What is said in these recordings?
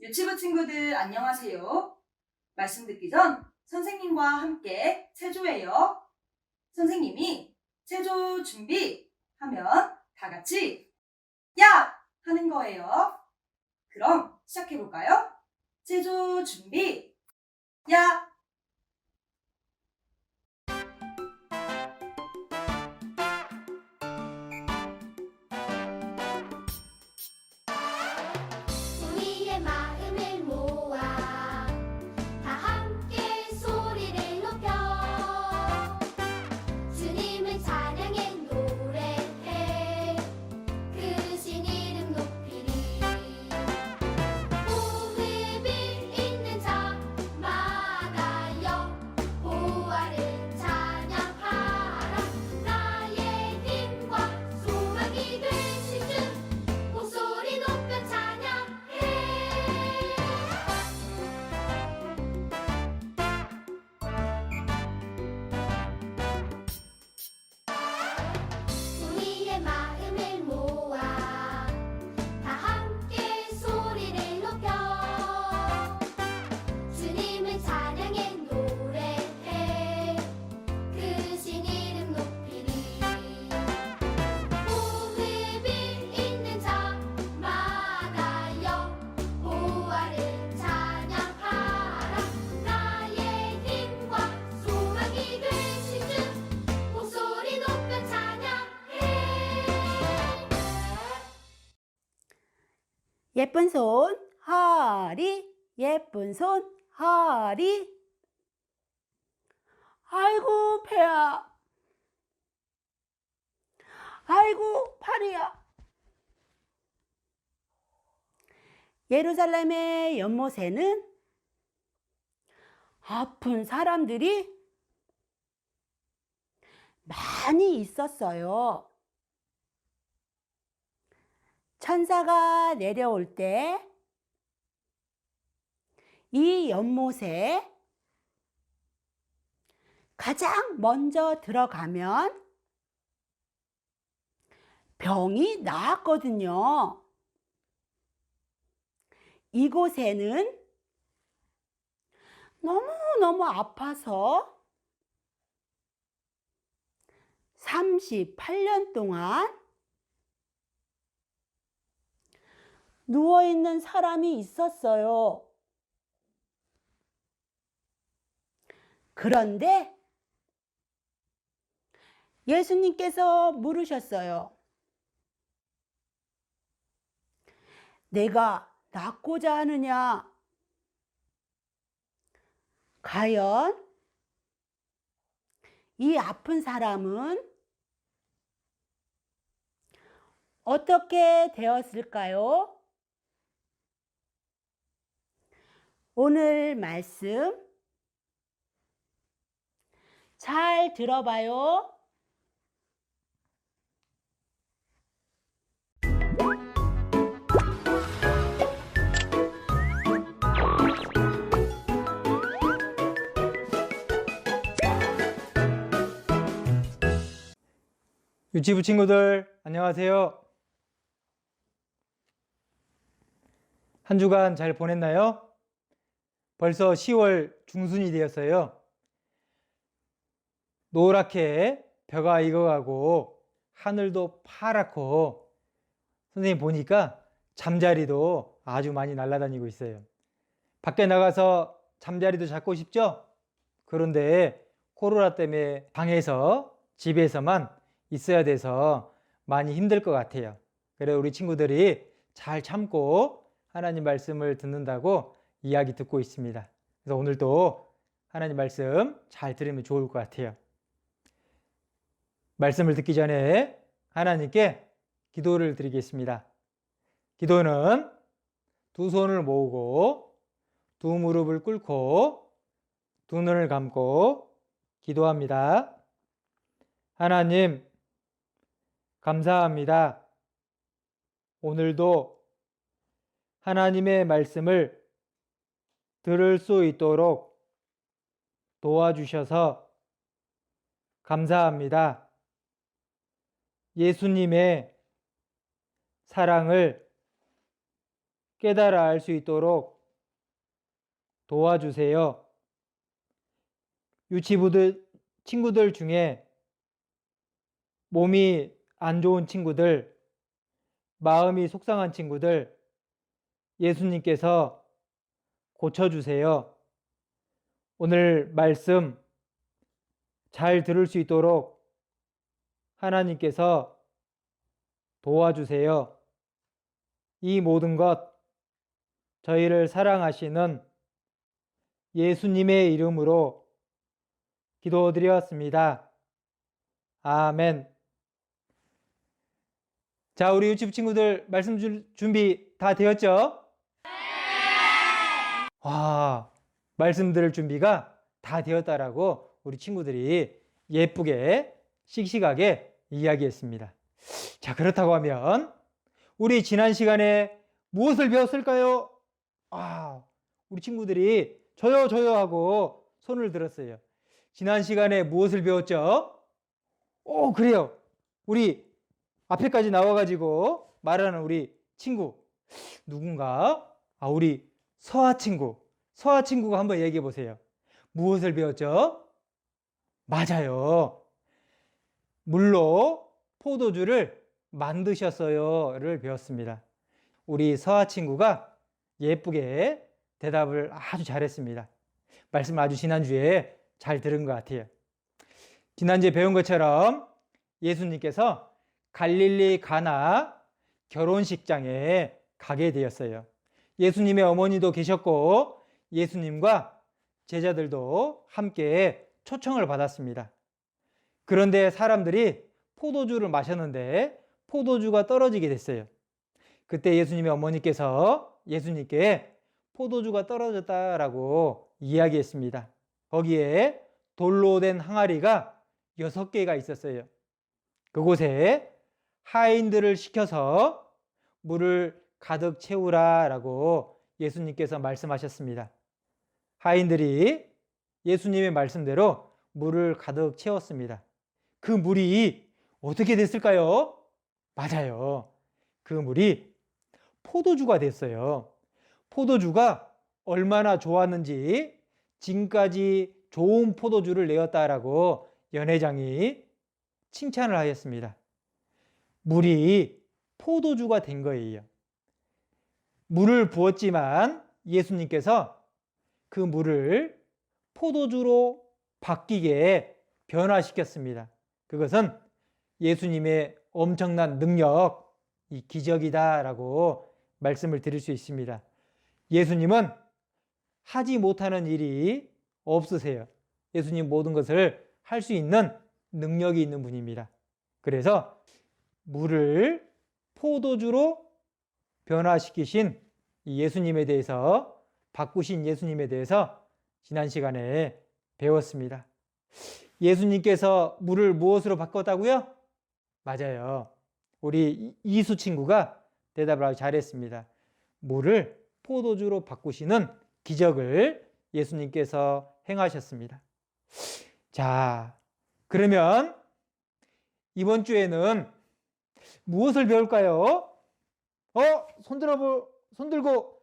유치부 친구들 안녕하세요. 말씀 듣기 전 선생님과 함께 체조해요. 선생님이 체조 준비 하면 다 같이 야! 하는 거예요. 그럼 시작해 볼까요? 체조 준비 야! 우리의 마음을 모아 다 함께 소리를 높여 주님을 찬양해 노래해 그 신 이름 높이리. 호흡이 있는 자마다여 보아를 찬양하라. 나의 힘과 소망이 되신 주 목소리 높여 찬양해. 우리의 마음을 모아 다 함께 소리를 높여 주님을 찬양해 노래해 그 신 이름 높이리. 호흡이 있는 자마다여 보아를 찬양하라. 나의 힘과 소망이 되신 주 목소리 높여 찬양해. 예쁜 손 허리, 예쁜 손 허리. 아이고 배야, 아이고 팔이야. 예루살렘의 연못에는 아픈 사람들이 많이 있었어요. 천사가 내려올 때 이 연못에 가장 먼저 들어가면 병이 나았거든요. 이곳에는 너무너무 아파서 38년 동안 누워있는 사람이 있었어요. 그런데 예수님께서 물으셨어요. 내가 낫고자 하느냐? 과연 이 아픈 사람은 어떻게 되었을까요? 오늘 말씀 잘 들어봐요. 유치부 친구들 안녕하세요. 한 주간 잘 보냈나요? 벌써 10월 중순이 되었어요. 노랗게 벼가 익어가고 하늘도 파랗고 선생님 보니까 잠자리도 아주 많이 날아다니고 있어요. 밖에 나가서 잠자리도 잡고 싶죠? 그런데 코로나 때문에 방에서 집에서만 있어야 돼서 많이 힘들 것 같아요. 그래서 우리 친구들이 잘 참고 하나님 말씀을 듣는다고 이야기 듣고 있습니다. 그래서 오늘도 하나님 말씀 잘 들으면 좋을 것 같아요. 말씀을 듣기 전에 하나님께 기도를 드리겠습니다. 기도는 두 손을 모으고 두 무릎을 꿇고 두 눈을 감고 기도합니다. 하나님, 감사합니다. 오늘도 하나님의 말씀을 들을 수 있도록 도와주셔서 감사합니다. 예수님의 사랑을 깨달아 알 수 있도록 도와주세요. 유치부들 친구들 중에 몸이 안 좋은 친구들, 마음이 속상한 친구들, 예수님께서 고쳐주세요. 오늘 말씀 잘 들을 수 있도록 하나님께서 도와주세요. 이 모든 것 저희를 사랑하시는 예수님의 이름으로 기도드렸습니다. 아멘. 자, 우리 유치부 친구들 말씀 준비 다 되었죠? 와, 말씀 들을 준비가 다 되었다라고 우리 친구들이 예쁘게 씩씩하게 이야기했습니다. 자, 그렇다고 하면 우리 지난 시간에 무엇을 배웠을까요? 우리 친구들이 저요 하고 손을 들었어요. 지난 시간에 무엇을 배웠죠? 그래요. 우리 앞에까지 나와가지고 말하는 우리 친구 누군가? 우리 서아 친구가 한번 얘기해 보세요. 무엇을 배웠죠? 맞아요. 물로 포도주를 만드셨어요를 배웠습니다. 우리 서아 친구가 예쁘게 대답을 아주 잘했습니다. 말씀 아주 지난주에 잘 들은 것 같아요. 지난주에 배운 것처럼 예수님께서 갈릴리 가나 결혼식장에 가게 되었어요. 예수님의 어머니도 계셨고 예수님과 제자들도 함께 초청을 받았습니다. 그런데 사람들이 포도주를 마셨는데 포도주가 떨어지게 됐어요. 그때 예수님의 어머니께서 예수님께 포도주가 떨어졌다라고 이야기했습니다. 거기에 돌로 된 항아리가 6개가 있었어요. 그곳에 하인들을 시켜서 물을 가득 채우라라고 예수님께서 말씀하셨습니다. 하인들이 예수님의 말씀대로 물을 가득 채웠습니다. 그 물이 어떻게 됐을까요? 맞아요. 그 물이 포도주가 됐어요. 포도주가 얼마나 좋았는지 지금까지 좋은 포도주를 내었다라고 연회장이 칭찬을 하였습니다. 물이 포도주가 된 거예요. 물을 부었지만 예수님께서 그 물을 포도주로 바뀌게 변화시켰습니다. 그것은 예수님의 엄청난 능력, 이 기적이다라고 말씀을 드릴 수 있습니다. 예수님은 하지 못하는 일이 없으세요. 예수님 모든 것을 할 수 있는 능력이 있는 분입니다. 그래서 물을 포도주로 변화시키신 예수님에 대해서, 바꾸신 예수님에 대해서 지난 시간에 배웠습니다. 예수님께서 물을 무엇으로 바꿨다고요? 맞아요. 우리 이수 친구가 대답을 아주 잘했습니다. 물을 포도주로 바꾸시는 기적을 예수님께서 행하셨습니다. 자, 그러면 이번 주에는 무엇을 배울까요? 손 들고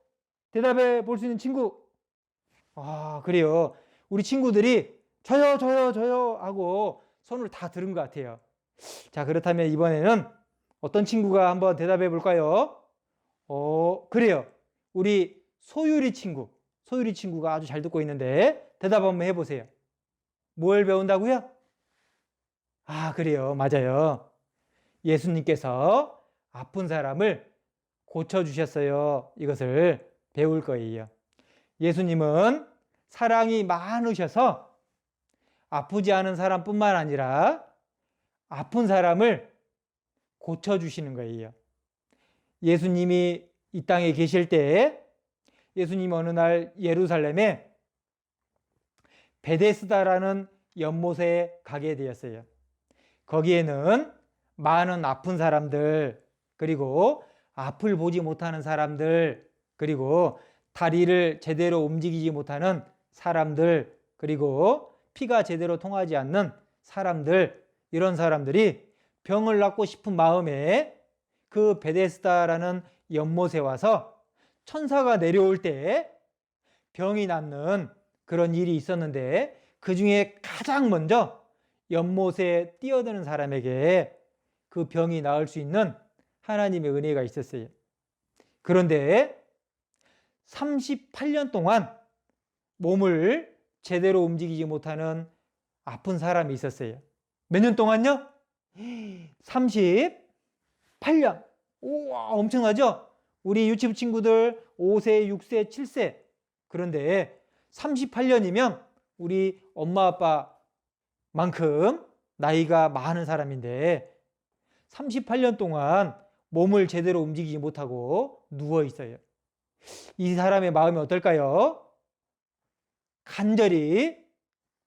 대답해 볼 수 있는 친구. 그래요. 우리 친구들이 저요 하고 손을 다 들은 것 같아요. 자, 그렇다면 이번에는 어떤 친구가 한번 대답해 볼까요? 그래요. 우리 소율이 친구가 아주 잘 듣고 있는데 대답 한번 해보세요. 뭘 배운다고요? 그래요. 맞아요. 예수님께서 아픈 사람을 고쳐주셨어요. 이것을 배울 거예요. 예수님은 사랑이 많으셔서 아프지 않은 사람뿐만 아니라 아픈 사람을 고쳐주시는 거예요. 예수님이 이 땅에 계실 때 예수님이 어느 날 예루살렘에 베데스다라는 연못에 가게 되었어요. 거기에는 많은 아픈 사람들, 그리고 앞을 보지 못하는 사람들, 그리고 다리를 제대로 움직이지 못하는 사람들, 그리고 피가 제대로 통하지 않는 사람들, 이런 사람들이 병을 낫고 싶은 마음에 그 베데스다라는 연못에 와서 천사가 내려올 때 병이 낫는 그런 일이 있었는데 그 중에 가장 먼저 연못에 뛰어드는 사람에게 그 병이 나을 수 있는 하나님의 은혜가 있었어요. 그런데 38년 동안 몸을 제대로 움직이지 못하는 아픈 사람이 있었어요. 몇 년 동안요? 38년. 우와, 엄청나죠? 우리 유치부 친구들 5세, 6세, 7세. 그런데 38년이면 우리 엄마 아빠만큼 나이가 많은 사람인데 38년 동안 몸을 제대로 움직이지 못하고 누워 있어요. 이 사람의 마음이 어떨까요? 간절히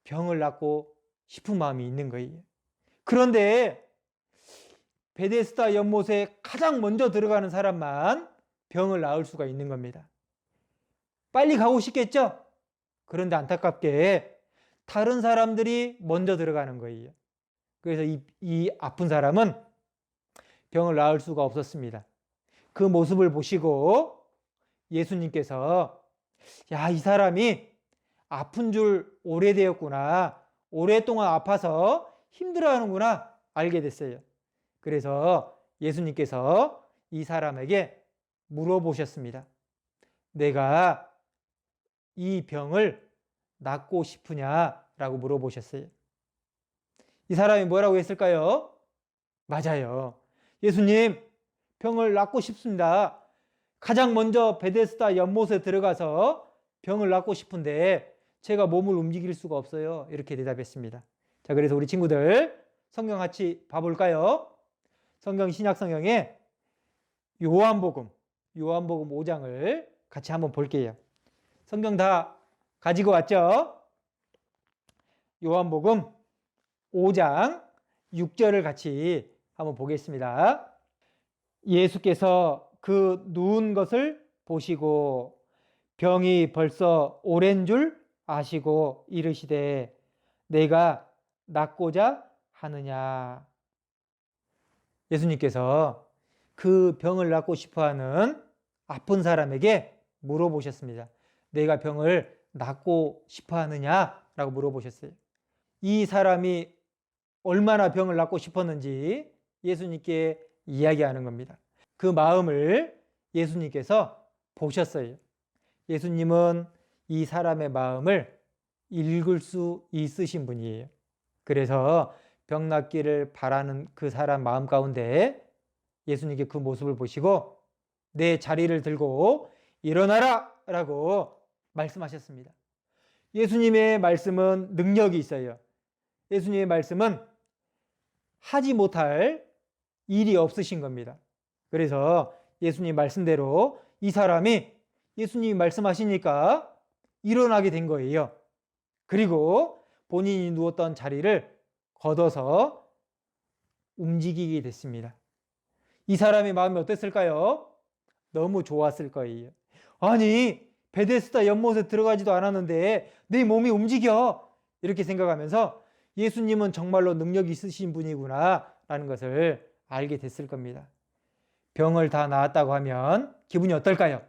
병을 낫고 싶은 마음이 있는 거예요. 그런데 베데스다 연못에 가장 먼저 들어가는 사람만 병을 낳을 수가 있는 겁니다. 빨리 가고 싶겠죠? 그런데 안타깝게 다른 사람들이 먼저 들어가는 거예요. 그래서 이 아픈 사람은 병을 낳을 수가 없었습니다. 그 모습을 보시고 예수님께서 야, 이 사람이 아픈 줄 오래되었구나. 오랫동안 아파서 힘들어하는구나 알게 됐어요. 그래서 예수님께서 이 사람에게 물어보셨습니다. 내가 이 병을 낫고 싶으냐라고 물어보셨어요. 이 사람이 뭐라고 했을까요? 맞아요. 예수님, 병을 낫고 싶습니다. 가장 먼저 베데스다 연못에 들어가서 병을 낫고 싶은데 제가 몸을 움직일 수가 없어요. 이렇게 대답했습니다. 자, 그래서 우리 친구들 성경 같이 봐볼까요? 성경 신약성경에 요한복음 5장을 같이 한번 볼게요. 성경 다 가지고 왔죠? 요한복음 5장 6절을 같이 한번 보겠습니다. 예수께서 그 누운 것을 보시고 병이 벌써 오랜 줄 아시고 이르시되 내가 낫고자 하느냐. 예수님께서 그 병을 낫고 싶어하는 아픈 사람에게 물어보셨습니다. 내가 병을 낫고 싶어하느냐라고 물어보셨어요. 이 사람이 얼마나 병을 낫고 싶었는지 예수님께 이야기하는 겁니다. 그 마음을 예수님께서 보셨어요. 예수님은 이 사람의 마음을 읽을 수 있으신 분이에요. 그래서 병 낫기를 바라는 그 사람 마음 가운데 예수님께 그 모습을 보시고 내 자리를 들고 일어나라 라고 말씀하셨습니다. 예수님의 말씀은 능력이 있어요. 예수님의 말씀은 하지 못할 일이 없으신 겁니다. 그래서 예수님 말씀대로 이 사람이 예수님이 말씀하시니까 일어나게 된 거예요. 그리고 본인이 누웠던 자리를 걷어서 움직이게 됐습니다. 이 사람의 마음이 어땠을까요? 너무 좋았을 거예요. 아니, 베데스다 연못에 들어가지도 않았는데 내 몸이 움직여! 이렇게 생각하면서 예수님은 정말로 능력이 있으신 분이구나 라는 것을 알게 됐을 겁니다. 병을 다 나았다고 하면 기분이 어떨까요?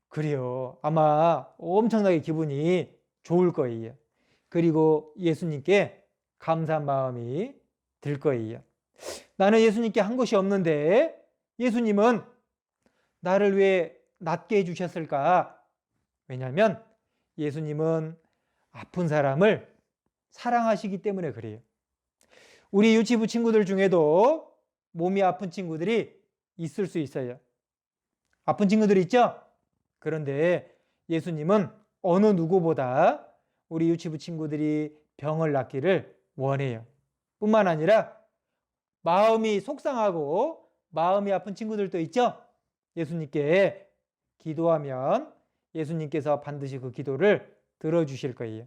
그래요. 아마 엄청나게 기분이 좋을 거예요. 그리고 예수님께 감사한 마음이 들 거예요. 나는 예수님께 한 것이 없는데 예수님은 나를 왜 낫게 해주셨을까? 왜냐하면 예수님은 아픈 사람을 사랑하시기 때문에 그래요. 우리 유치부 친구들 중에도 몸이 아픈 친구들이 있을 수 있어요. 아픈 친구들 있죠? 그런데 예수님은 어느 누구보다 우리 유치부 친구들이 병을 낫기를 원해요. 뿐만 아니라 마음이 속상하고 마음이 아픈 친구들도 있죠? 예수님께 기도하면 예수님께서 반드시 그 기도를 들어주실 거예요.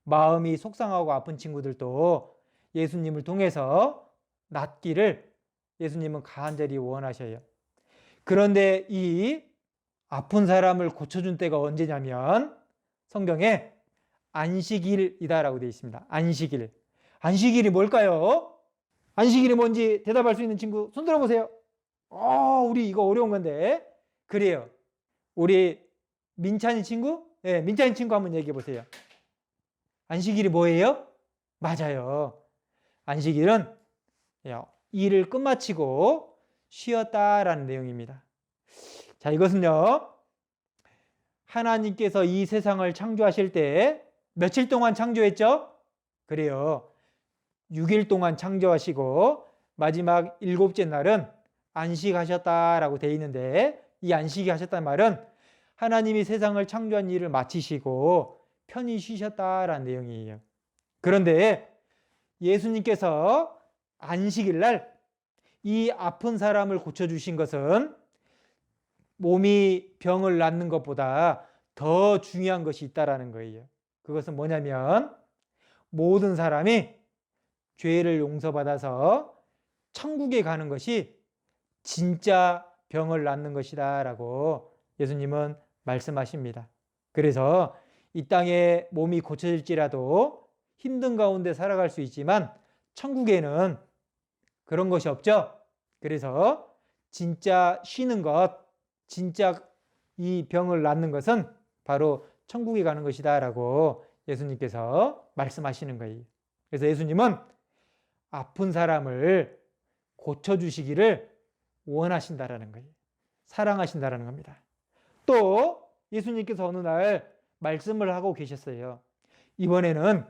마음이 속상하고 아픈 친구들도 예수님을 통해서 낫기를 예수님은 간절히 원하셔요. 그런데 이 아픈 사람을 고쳐준 때가 언제냐면 성경에 안식일이다라고 되어 있습니다. 안식일. 안식일이 뭘까요? 안식일이 뭔지 대답할 수 있는 친구 손 들어보세요. 우리 이거 어려운 건데. 그래요. 우리 민찬이 친구 예, 민자인 친구 한번 얘기해 보세요. 안식일이 뭐예요? 맞아요. 안식일은 일을 끝마치고 쉬었다라는 내용입니다. 자, 이것은요, 하나님께서 이 세상을 창조하실 때 며칠 동안 창조했죠? 그래요. 6일 동안 창조하시고 마지막 7째 날은 안식하셨다라고 되어 있는데, 이 안식이 하셨다는 말은 하나님이 세상을 창조한 일을 마치시고 편히 쉬셨다라는 내용이에요. 그런데 예수님께서 안식일 날 이 아픈 사람을 고쳐주신 것은 몸이 병을 낫는 것보다 더 중요한 것이 있다라는 거예요. 그것은 뭐냐면 모든 사람이 죄를 용서받아서 천국에 가는 것이 진짜 병을 낫는 것이다 라고 예수님은 말씀하십니다. 그래서 이 땅에 몸이 고쳐질지라도 힘든 가운데 살아갈 수 있지만 천국에는 그런 것이 없죠. 그래서 진짜 쉬는 것, 진짜 이 병을 낫는 것은 바로 천국에 가는 것이다 라고 예수님께서 말씀하시는 거예요. 그래서 예수님은 아픈 사람을 고쳐주시기를 원하신다라는 거예요. 사랑하신다라는 겁니다. 또 예수님께서 어느 날 말씀을 하고 계셨어요. 이번에는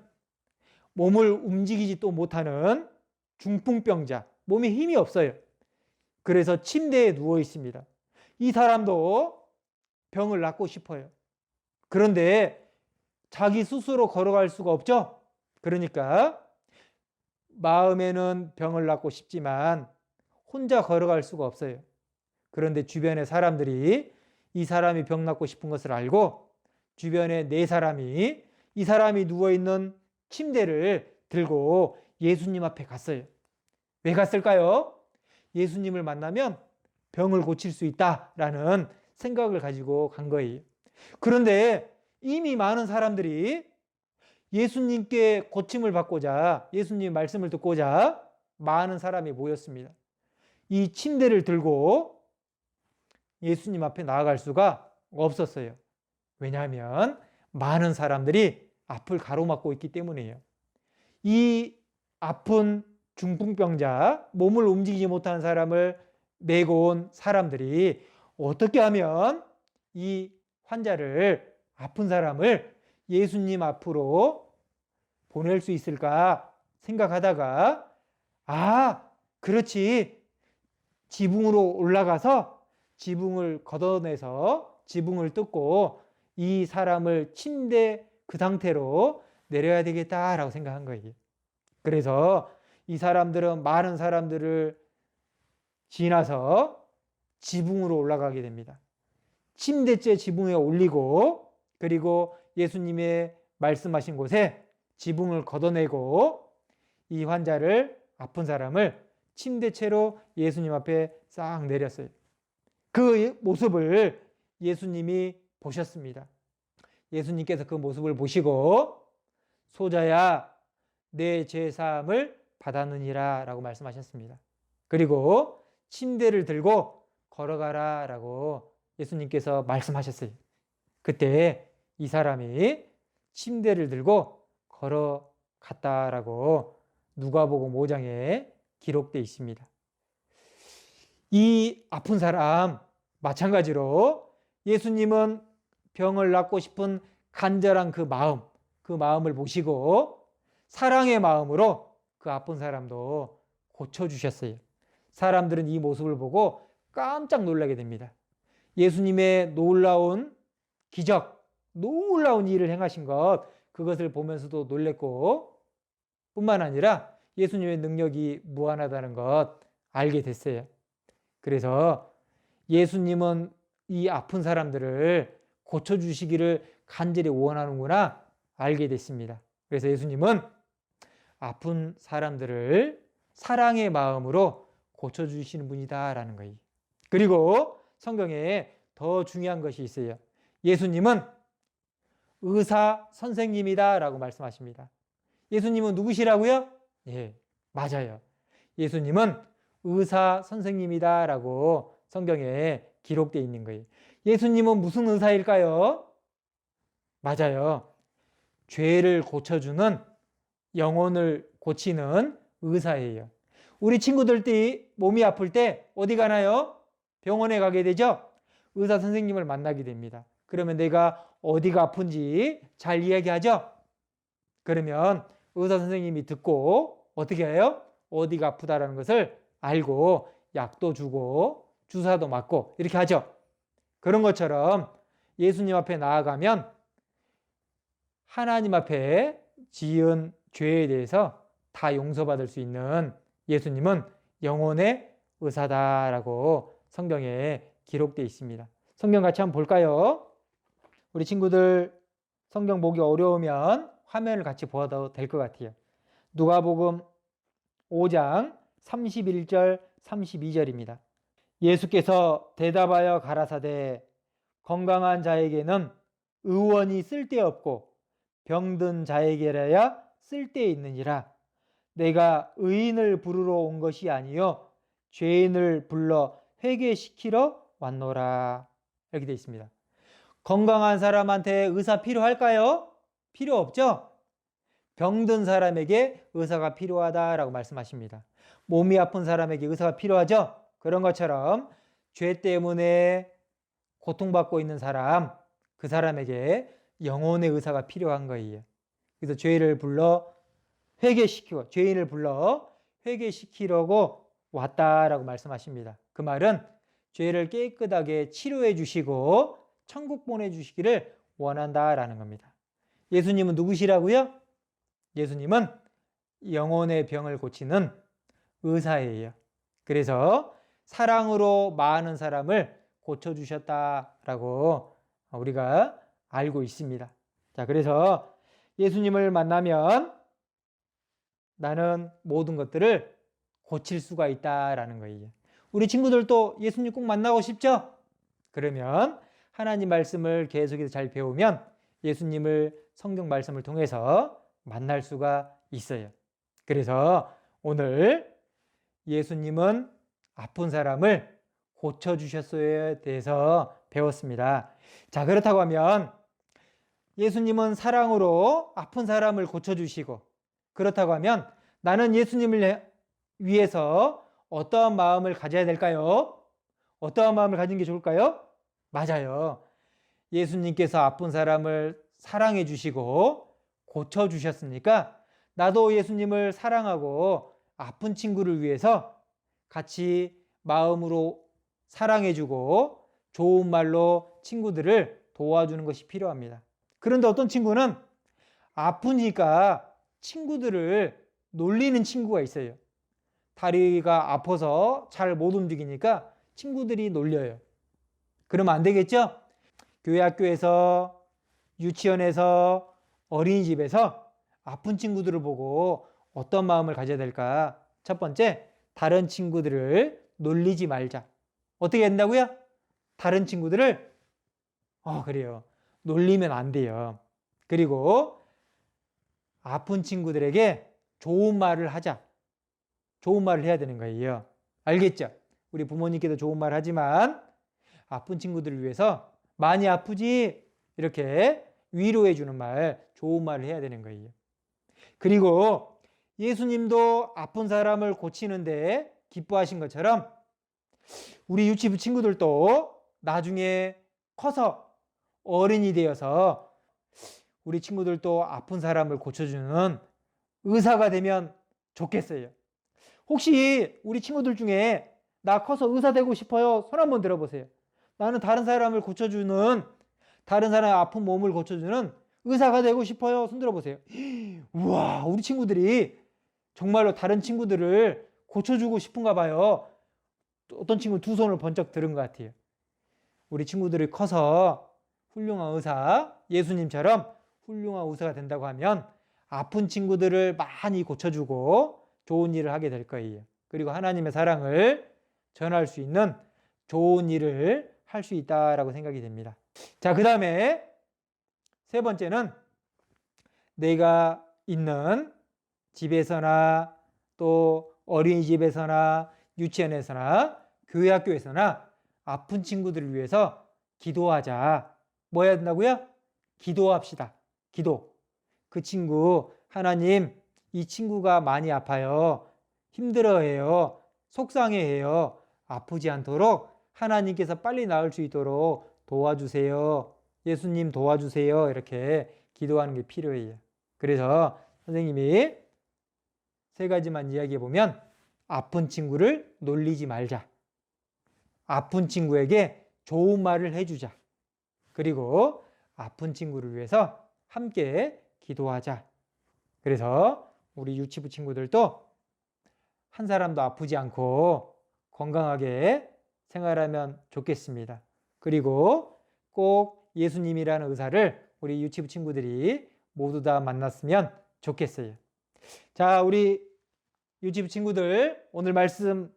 몸을 움직이지도 못하는 중풍병자, 몸에 힘이 없어요. 그래서 침대에 누워 있습니다. 이 사람도 병을 낫고 싶어요. 그런데 자기 스스로 걸어갈 수가 없죠. 그러니까 마음에는 병을 낫고 싶지만 혼자 걸어갈 수가 없어요. 그런데 주변의 사람들이 이 사람이 병 낫고 싶은 것을 알고 주변에 4사람이 이 사람이 누워있는 침대를 들고 예수님 앞에 갔어요. 왜 갔을까요? 예수님을 만나면 병을 고칠 수 있다라는 생각을 가지고 간 거예요. 그런데 이미 많은 사람들이 예수님께 고침을 받고자, 예수님 말씀을 듣고자 많은 사람이 모였습니다. 이 침대를 들고 예수님 앞에 나아갈 수가 없었어요. 왜냐하면 많은 사람들이 앞을 가로막고 있기 때문이에요. 이 아픈 중풍병자, 몸을 움직이지 못하는 사람을 메고 온 사람들이 어떻게 하면 이 환자를, 아픈 사람을 예수님 앞으로 보낼 수 있을까 생각하다가, 그렇지. 지붕으로 올라가서 지붕을 걷어내서 지붕을 뜯고 이 사람을 침대 그 상태로 내려야 되겠다라고 생각한 거예요. 그래서 이 사람들은 많은 사람들을 지나서 지붕으로 올라가게 됩니다. 침대째 지붕에 올리고, 그리고 예수님의 말씀하신 곳에 지붕을 걷어내고 이 환자를, 아픈 사람을 침대채로 예수님 앞에 싹 내렸어요. 그 모습을 예수님이 보셨습니다. 예수님께서 그 모습을 보시고 소자야 내 죄사함을 받았느니라 라고 말씀하셨습니다. 그리고 침대를 들고 걸어가라 라고 예수님께서 말씀하셨어요. 그때 이 사람이 침대를 들고 걸어갔다라고 누가복음 5장에 기록되어 있습니다. 이 아픈 사람 마찬가지로 예수님은 병을 낫고 싶은 간절한 그 마음을 보시고 사랑의 마음으로 그 아픈 사람도 고쳐주셨어요. 사람들은 이 모습을 보고 깜짝 놀라게 됩니다. 예수님의 놀라운 기적, 놀라운 일을 행하신 것, 그것을 보면서도 놀랬고 뿐만 아니라 예수님의 능력이 무한하다는 것 알게 됐어요. 그래서 예수님은 이 아픈 사람들을 고쳐주시기를 간절히 원하는구나 알게 됐습니다. 그래서 예수님은 아픈 사람들을 사랑의 마음으로 고쳐주시는 분이다라는 거예요. 그리고 성경에 더 중요한 것이 있어요. 예수님은 의사 선생님이다라고 말씀하십니다. 예수님은 누구시라고요? 예, 맞아요. 예수님은 의사 선생님이다라고 성경에 기록되어 있는 거예요. 예수님은 무슨 의사일까요? 맞아요. 죄를 고쳐주는, 영혼을 고치는 의사예요. 우리 친구들이 몸이 아플 때 어디 가나요? 병원에 가게 되죠? 의사 선생님을 만나게 됩니다. 그러면 내가 어디가 아픈지 잘 이야기하죠? 그러면 의사 선생님이 듣고 어떻게 해요? 어디가 아프다라는 것을 알고 약도 주고 주사도 맞고 이렇게 하죠. 그런 것처럼 예수님 앞에 나아가면 하나님 앞에 지은 죄에 대해서 다 용서받을 수 있는 예수님은 영혼의 의사다라고 성경에 기록되어 있습니다. 성경 같이 한번 볼까요? 우리 친구들 성경 보기 어려우면 화면을 같이 보아도 될 것 같아요. 누가복음 5장 31절 32절입니다. 예수께서 대답하여 가라사대 건강한 자에게는 의원이 쓸데없고 병든 자에게라야 쓸데있느니라. 내가 의인을 부르러 온 것이 아니요 죄인을 불러 회개시키러 왔노라. 이렇게 되어 있습니다. 건강한 사람한테 의사 필요할까요? 필요 없죠? 병든 사람에게 의사가 필요하다라고 말씀하십니다. 몸이 아픈 사람에게 의사가 필요하죠? 그런 것처럼 죄 때문에 고통받고 있는 사람, 그 사람에게 영혼의 의사가 필요한 거예요. 그래서 죄인을 불러 회개시키려고 왔다라고 말씀하십니다. 그 말은 죄를 깨끗하게 치료해 주시고 천국 보내주시기를 원한다라는 겁니다. 예수님은 누구시라고요? 예수님은 영혼의 병을 고치는 의사예요. 그래서 사랑으로 많은 사람을 고쳐주셨다라고 우리가 알고 있습니다. 자, 그래서 예수님을 만나면 나는 모든 것들을 고칠 수가 있다라는 거예요. 우리 친구들도 예수님 꼭 만나고 싶죠? 그러면 하나님 말씀을 계속해서 잘 배우면 예수님을 성경 말씀을 통해서 만날 수가 있어요. 그래서 오늘 예수님은 아픈 사람을 고쳐주셨어에 대해서 배웠습니다. 자, 그렇다고 하면 예수님은 사랑으로 아픈 사람을 고쳐주시고, 그렇다고 하면 나는 예수님을 위해서 어떠한 마음을 가져야 될까요? 어떠한 마음을 가지는 게 좋을까요? 맞아요. 예수님께서 아픈 사람을 사랑해 주시고 고쳐주셨으니까 나도 예수님을 사랑하고 아픈 친구를 위해서 같이 마음으로 사랑해주고 좋은 말로 친구들을 도와주는 것이 필요합니다. 그런데 어떤 친구는 아프니까 친구들을 놀리는 친구가 있어요. 다리가 아파서 잘 못 움직이니까 친구들이 놀려요. 그러면 안 되겠죠? 교회 학교에서, 유치원에서, 어린이집에서 아픈 친구들을 보고 어떤 마음을 가져야 될까? 첫 번째, 다른 친구들을 놀리지 말자. 어떻게 된다고요? 다른 친구들을 그래요. 놀리면 안 돼요. 그리고 아픈 친구들에게 좋은 말을 하자. 좋은 말을 해야 되는 거예요. 알겠죠? 우리 부모님께도 좋은 말 하지만 아픈 친구들을 위해서 많이 아프지? 이렇게 위로해 주는 말, 좋은 말을 해야 되는 거예요. 그리고 예수님도 아픈 사람을 고치는데 기뻐하신 것처럼 우리 유치부 친구들도 나중에 커서 어른이 되어서 우리 친구들도 아픈 사람을 고쳐주는 의사가 되면 좋겠어요. 혹시 우리 친구들 중에 나 커서 의사 되고 싶어요? 손 한번 들어보세요. 나는 다른 사람을 고쳐주는, 다른 사람의 아픈 몸을 고쳐주는 의사가 되고 싶어요. 손 들어보세요. 우와, 우리 친구들이 정말로 다른 친구들을 고쳐주고 싶은가 봐요. 어떤 친구는 두 손을 번쩍 들은 것 같아요. 우리 친구들이 커서 훌륭한 의사, 예수님처럼 훌륭한 의사가 된다고 하면 아픈 친구들을 많이 고쳐주고 좋은 일을 하게 될 거예요. 그리고 하나님의 사랑을 전할 수 있는 좋은 일을 할 수 있다라고 생각이 됩니다. 자, 그 다음에 세 번째는 내가 있는 집에서나 또 어린이집에서나 유치원에서나 교회 학교에서나 아픈 친구들을 위해서 기도하자. 뭐 해야 된다고요? 기도합시다. 기도. 그 친구, 하나님, 이 친구가 많이 아파요. 힘들어해요. 속상해해요. 아프지 않도록 하나님께서 빨리 나을 수 있도록 도와주세요. 예수님 도와주세요. 이렇게 기도하는 게 필요해요. 그래서 선생님이 세 가지만 이야기해 보면, 아픈 친구를 놀리지 말자. 아픈 친구에게 좋은 말을 해주자. 그리고 아픈 친구를 위해서 함께 기도하자. 그래서 우리 유치부 친구들도 한 사람도 아프지 않고 건강하게 생활하면 좋겠습니다. 그리고 꼭 예수님이라는 의사를 우리 유치부 친구들이 모두 다 만났으면 좋겠어요. 자, 우리 유치부 친구들 오늘 말씀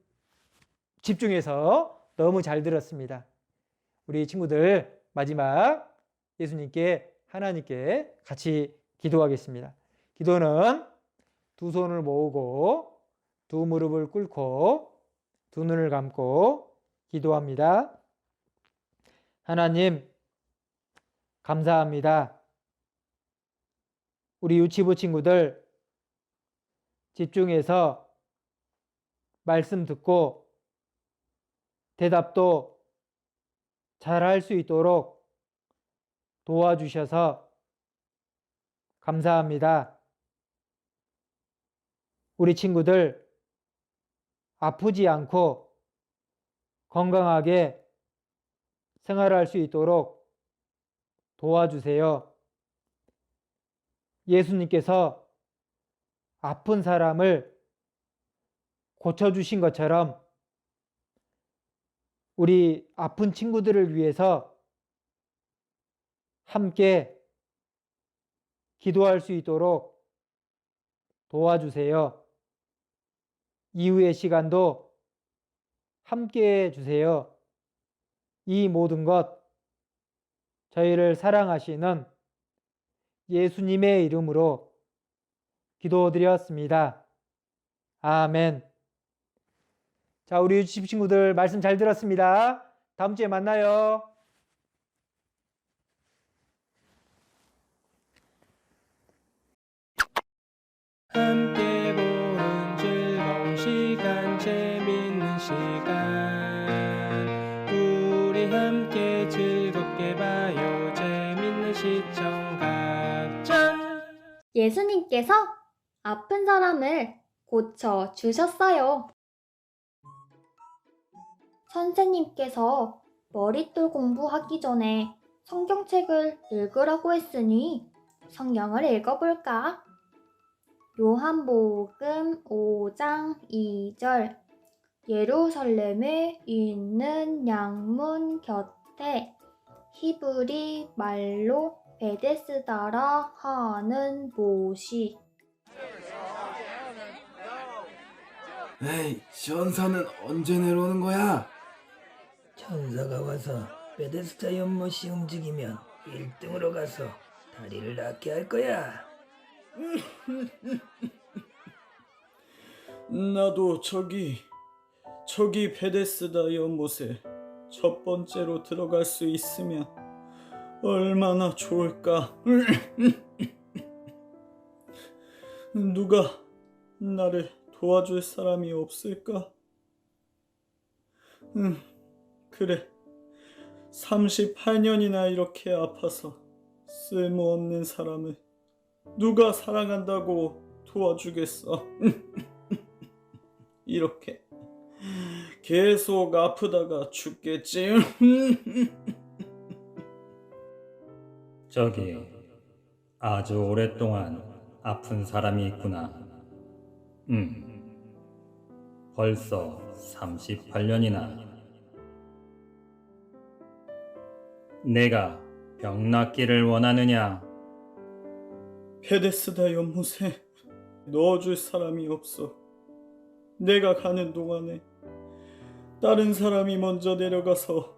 집중해서 너무 잘 들었습니다. 우리 친구들 마지막 예수님께, 하나님께 같이 기도하겠습니다. 기도는 두 손을 모으고 두 무릎을 꿇고 두 눈을 감고 기도합니다. 하나님, 감사합니다. 우리 유치부 친구들 집중해서 말씀 듣고 대답도 잘할 수 있도록 도와주셔서 감사합니다. 우리 친구들 아프지 않고 건강하게 생활할 수 있도록 도와주세요. 예수님께서 아픈 사람을 고쳐주신 것처럼 우리 아픈 친구들을 위해서 함께 기도할 수 있도록 도와주세요. 이후의 시간도 함께 해주세요. 이 모든 것 저희를 사랑하시는 예수님의 이름으로 기도드렸습니다. 아멘. 자, 우리 유치부 친구들 말씀 잘 들었습니다. 다음 주에 만나요. 함께 보는 즐거운 시간, 재밌는 시간, 우리 함께 즐겁게 봐요. 재밌는 시청 각장. 예수님께서 아픈 사람을 고쳐 주셨어요. 선생님께서 머릿돌 공부하기 전에 성경책을 읽으라고 했으니 성경을 읽어볼까? 요한복음 5장 2절. 예루살렘에 있는 양문 곁에 히브리 말로 베데스다라 하는 못이. 에이, 천사는 언제 내려오는 거야? 천사가 와서 베데스다 연못이 움직이면 1등으로 가서 다리를 낫게 할 거야. 나도 저기 베데스다 연못에 첫 번째로 들어갈 수 있으면 얼마나 좋을까. 누가 나를 도와줄 사람이 없을까? 그래. 38년이나 이렇게 아파서 쓸모없는 사람을 누가 사랑한다고 도와주겠어. 이렇게 계속 아프다가 죽겠지. 저기 아주 오랫동안 아픈 사람이 있구나. 벌써 38년이나. 내가 병 낫기를 원하느냐? 베데스다 연못에 넣어줄 사람이 없어. 내가 가는 동안에 다른 사람이 먼저 내려가서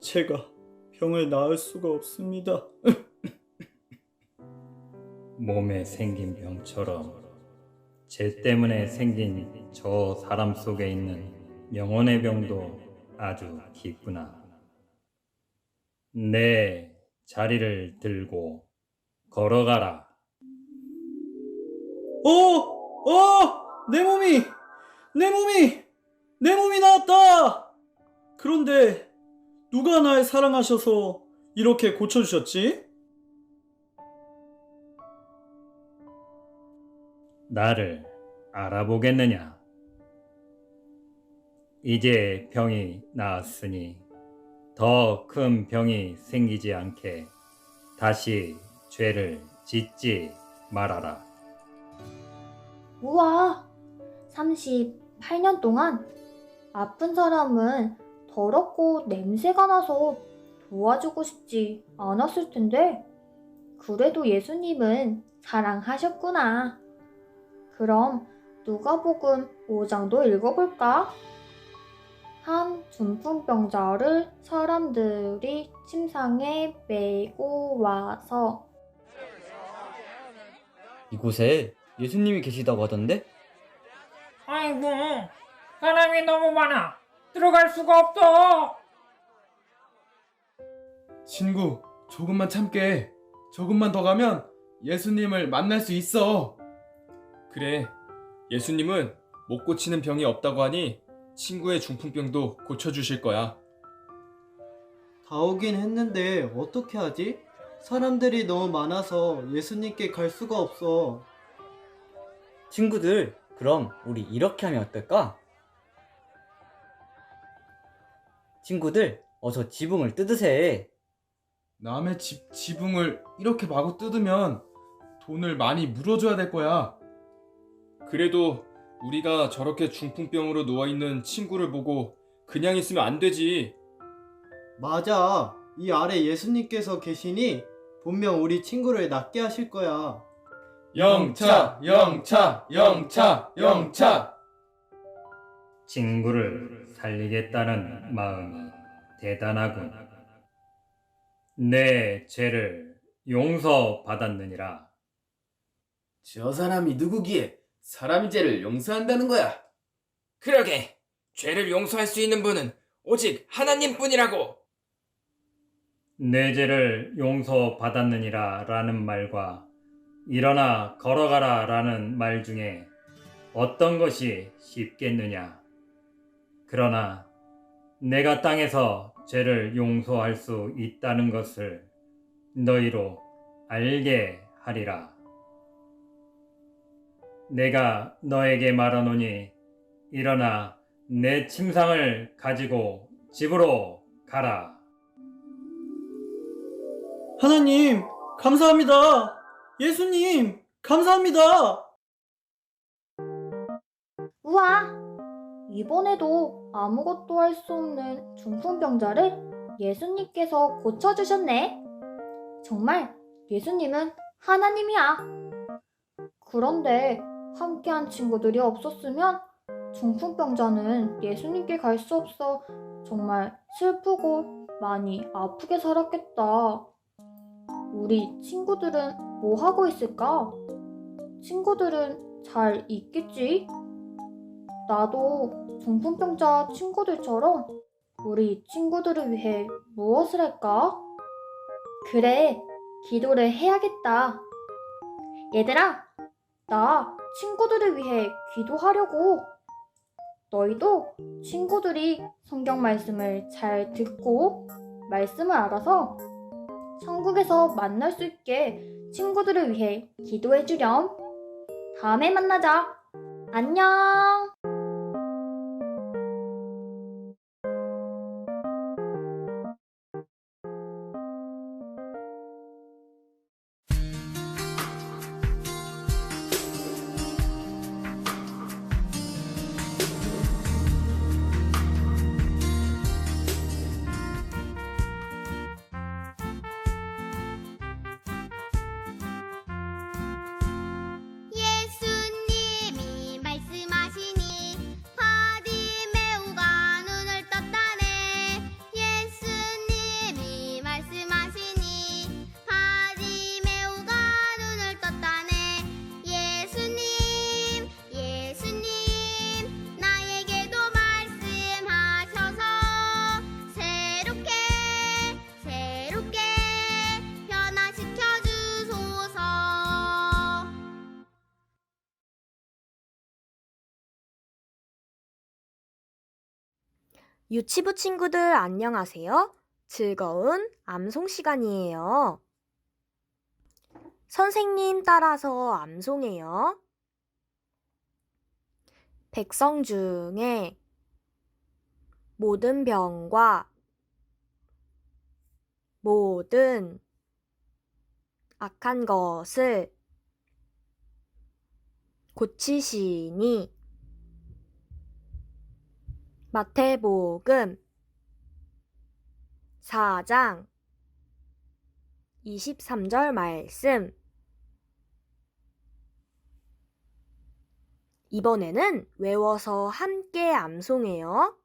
제가 병을 나을 수가 없습니다. 몸에 생긴 병처럼 죄 때문에 생긴 저 사람 속에 있는 영혼의 병도 아주 깊구나. 내 자리를 들고 걸어가라. 내 몸이 나왔다! 그런데 누가 날 사랑하셔서 이렇게 고쳐주셨지? 나를 알아보겠느냐? 이제 병이 나았으니 더 큰 병이 생기지 않게 다시 죄를 짓지 말아라. 우와, 38년 동안 아픈 사람은 더럽고 냄새가 나서 도와주고 싶지 않았을 텐데, 그래도 예수님은 사랑하셨구나. 그럼 누가복음 5장도 읽어볼까? 한 중풍병자를 사람들이 침상에 메고 와서 이곳에 예수님이 계시다고 하던데? 아이고, 사람이 너무 많아. 들어갈 수가 없어. 친구, 조금만 참게. 조금만 더 가면 예수님을 만날 수 있어. 그래, 예수님은 못 고치는 병이 없다고 하니 친구의 중풍병도 고쳐주실 거야. 다 오긴 했는데 어떻게 하지? 사람들이 너무 많아서 예수님께 갈 수가 없어. 친구들, 그럼 우리 이렇게 하면 어떨까? 친구들, 어서 지붕을 뜯으세. 남의 집 지붕을 이렇게 마구 뜯으면 돈을 많이 물어줘야 될 거야. 그래도 우리가 저렇게 중풍병으로 누워있는 친구를 보고 그냥 있으면 안 되지. 맞아. 이 아래 예수님께서 계시니 분명 우리 친구를 낫게 하실 거야. 영차, 영차, 영차, 영차. 친구를 살리겠다는 마음이 대단하군. 내 죄를 용서받았느니라. 저 사람이 누구기에 사람의 죄를 용서한다는 거야? 그러게, 죄를 용서할 수 있는 분은 오직 하나님뿐이라고. 내 죄를 용서받았느니라 라는 말과 일어나 걸어가라 라는 말 중에 어떤 것이 쉽겠느냐? 그러나 내가 땅에서 죄를 용서할 수 있다는 것을 너희로 알게 하리라. 내가 너에게 말하노니 일어나 내 침상을 가지고 집으로 가라. 하나님, 감사합니다. 예수님, 감사합니다. 우와! 이번에도 아무것도 할 수 없는 중풍병자를 예수님께서 고쳐주셨네. 정말 예수님은 하나님이야. 그런데 함께한 친구들이 없었으면 중풍병자는 예수님께 갈 수 없어 정말 슬프고 많이 아프게 살았겠다. 우리 친구들은 뭐 하고 있을까? 친구들은 잘 있겠지? 나도 중풍병자 친구들처럼 우리 친구들을 위해 무엇을 할까? 그래, 기도를 해야겠다. 얘들아, 나 친구들을 위해 기도하려고. 너희도 친구들이 성경 말씀을 잘 듣고 말씀을 알아서 천국에서 만날 수 있게 친구들을 위해 기도해 주렴. 다음에 만나자. 안녕. 예수님이 말씀하시니 유치부 친구들 안녕하세요. 즐거운 암송 시간이에요. 선생님 따라서 암송해요. 백성 중에 모든 병과 모든 악한 것을 고치시니 마태복음 4장 23절 말씀. 이번에는 외워서 함께 암송해요.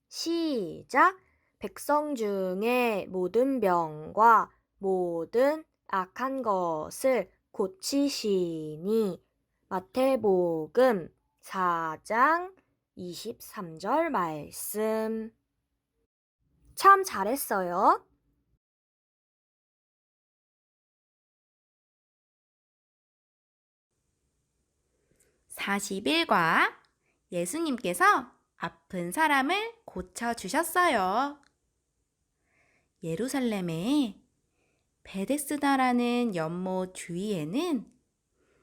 시작. 백성 중에 모든 병과 모든 악한 것을 고치시니 마태복음 4장 23절 말씀. 참 잘했어요. (41과) 예수님께서 아픈 사람을 고쳐주셨어요. 예루살렘에 베데스다라는 연못 주위에는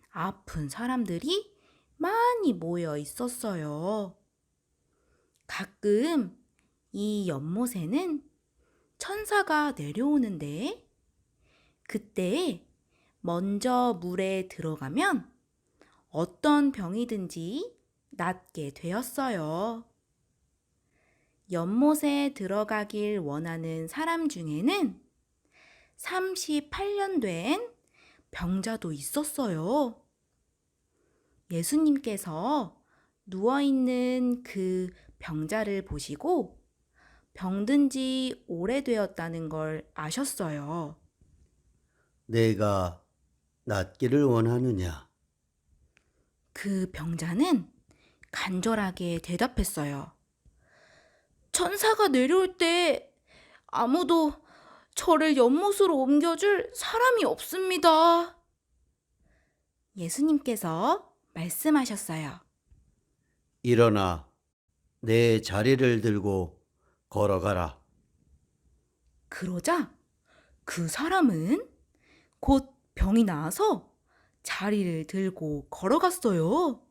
아픈 사람들이 많이 모여 있었어요. 가끔 이 연못에는 천사가 내려오는데 그때 먼저 물에 들어가면 어떤 병이든지 낫게 되었어요. 연못에 들어가길 원하는 사람 중에는 38년 된 병자도 있었어요. 예수님께서 누워있는 그 병자를 보시고 병든 지 오래되었다는 걸 아셨어요. 내가 낫기를 원하느냐? 그 병자는 간절하게 대답했어요. 천사가 내려올 때 아무도 저를 연못으로 옮겨줄 사람이 없습니다. 예수님께서 말씀하셨어요. 일어나 내 자리를 들고 걸어가라. 그러자 그 사람은 곧 병이 나아서 자리를 들고 걸어갔어요.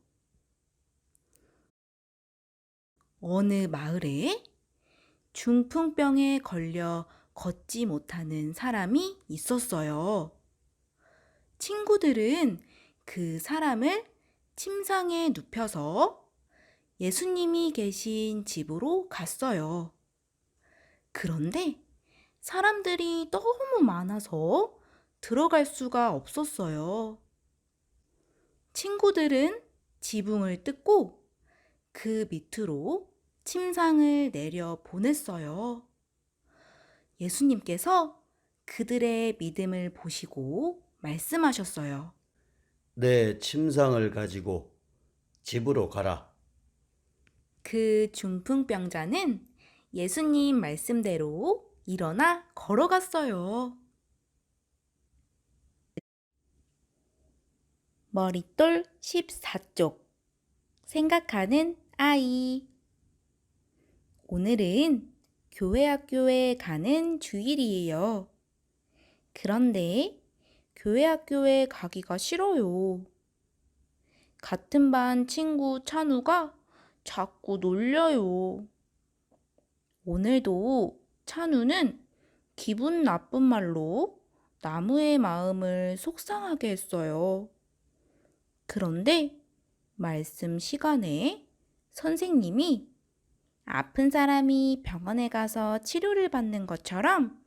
어느 마을에 중풍병에 걸려 걷지 못하는 사람이 있었어요. 친구들은 그 사람을 침상에 눕혀서 예수님이 계신 집으로 갔어요. 그런데 사람들이 너무 많아서 들어갈 수가 없었어요. 친구들은 지붕을 뜯고 그 밑으로 침상을 내려 보냈어요. 예수님께서 그들의 믿음을 보시고 말씀하셨어요. 내 침상을 가지고 집으로 가라. 그 중풍병자는 예수님 말씀대로 일어나 걸어갔어요. 머릿돌 14쪽 생각하는 아이. 오늘은 교회 학교에 가는 주일이에요. 그런데 교회 학교에 가기가 싫어요. 같은 반 친구 찬우가 자꾸 놀려요. 오늘도 찬우는 기분 나쁜 말로 나무의 마음을 속상하게 했어요. 그런데 말씀 시간에 선생님이 아픈 사람이 병원에 가서 치료를 받는 것처럼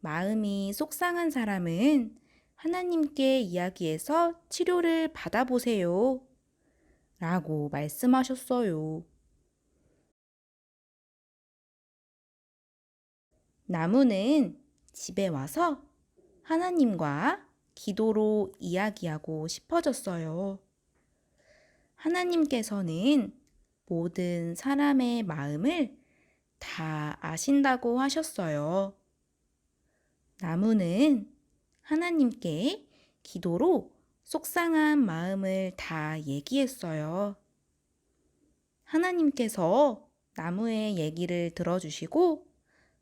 마음이 속상한 사람은 하나님께 이야기해서 치료를 받아보세요. 라고 말씀하셨어요. 나무는 집에 와서 하나님과 기도로 이야기하고 싶어졌어요. 하나님께서는 모든 사람의 마음을 다 아신다고 하셨어요. 나무는 하나님께 기도로 속상한 마음을 다 얘기했어요. 하나님께서 나무의 얘기를 들어주시고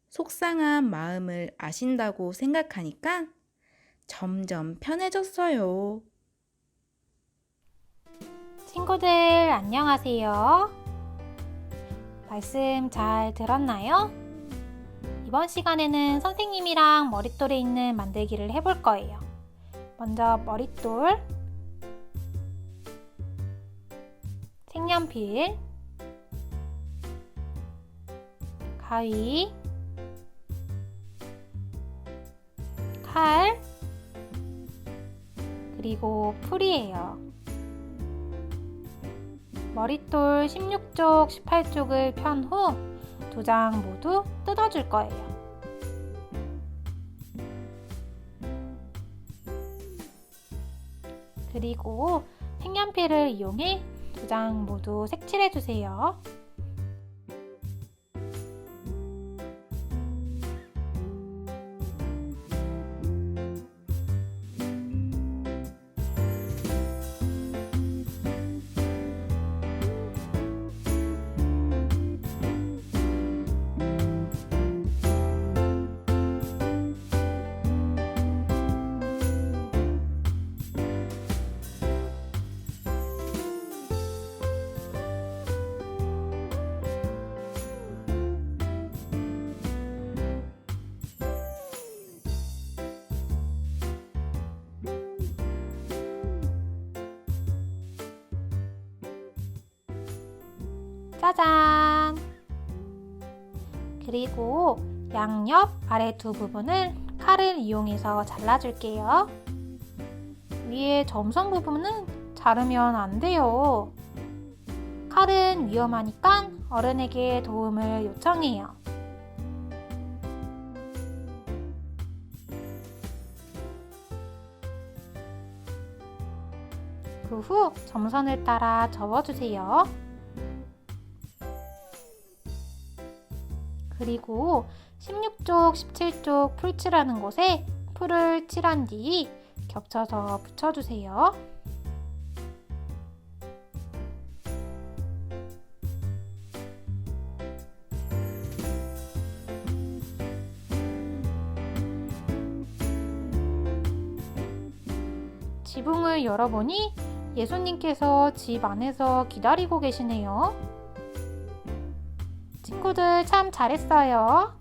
속상한 마음을 아신다고 생각하니까 점점 편해졌어요. 친구들 안녕하세요. 말씀 잘 들었나요? 이번 시간에는 선생님이랑 머릿돌에 있는 만들기를 해볼 거예요. 먼저 머릿돌, 색연필, 가위, 칼, 그리고 풀이에요. 머릿돌 16쪽, 18쪽을 편 후 2장 모두 뜯어줄 거예요. 그리고 색연필을 이용해 2장 모두 색칠해주세요. 짜잔! 그리고 양옆 아래 두 부분을 칼을 이용해서 잘라줄게요. 위에 점선 부분은 자르면 안 돼요. 칼은 위험하니까 어른에게 도움을 요청해요. 그 후 점선을 따라 접어주세요. 그리고 16쪽, 17쪽 풀 칠하는 곳에 풀을 칠한 뒤 겹쳐서 붙여주세요. 지붕을 열어보니 예수님께서 집 안에서 기다리고 계시네요. 친구들 참 잘했어요.